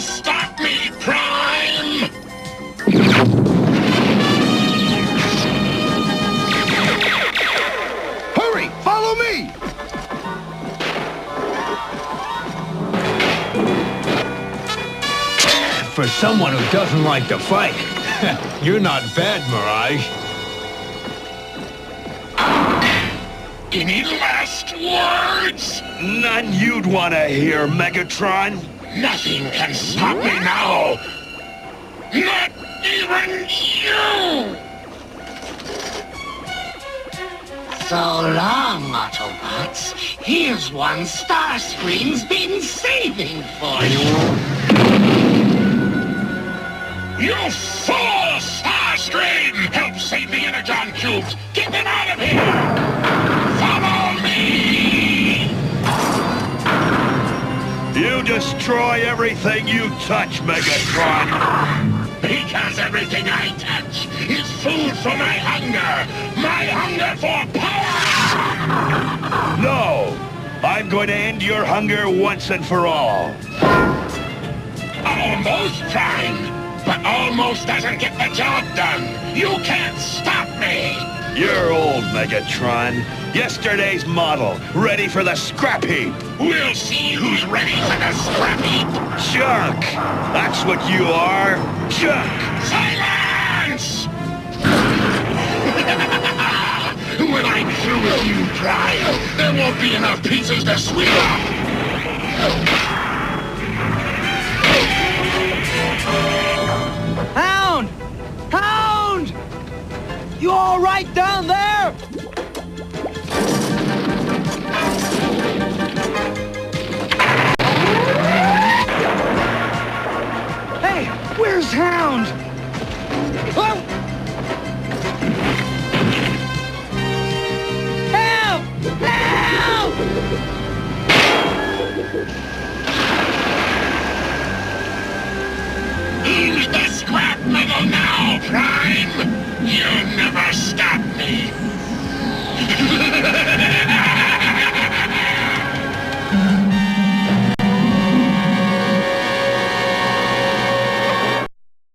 can stop me, Prime! Hurry! Follow me! For someone who doesn't like to fight, you're not bad, Mirage. Any last words? None you'd want to hear, Megatron. Nothing can stop me now! Not even you! So long, Autobots. Here's one Starscream's been saving for you. You fool, Starscream! Help save the Energon cubes! Get them out of here! Follow me! You destroy everything you touch, Megatron. Because everything I touch is food for my hunger! My hunger for power! No! I'm going to end your hunger once and for all. Almost, Prime! But almost doesn't get the job done! You can't stop me! You're old, Megatron. Yesterday's model, ready for the scrap heap. We'll see who's ready for the scrap heap! Junk! That's what you are. Junk! Silence! When I'm through with you, Prime, there won't be enough pieces to sweep up! Hound! Hound! You all right down there? Hey, where's Hound? Oh! Help! Help! Use the scrap metal now, Prime! You'll never stop me!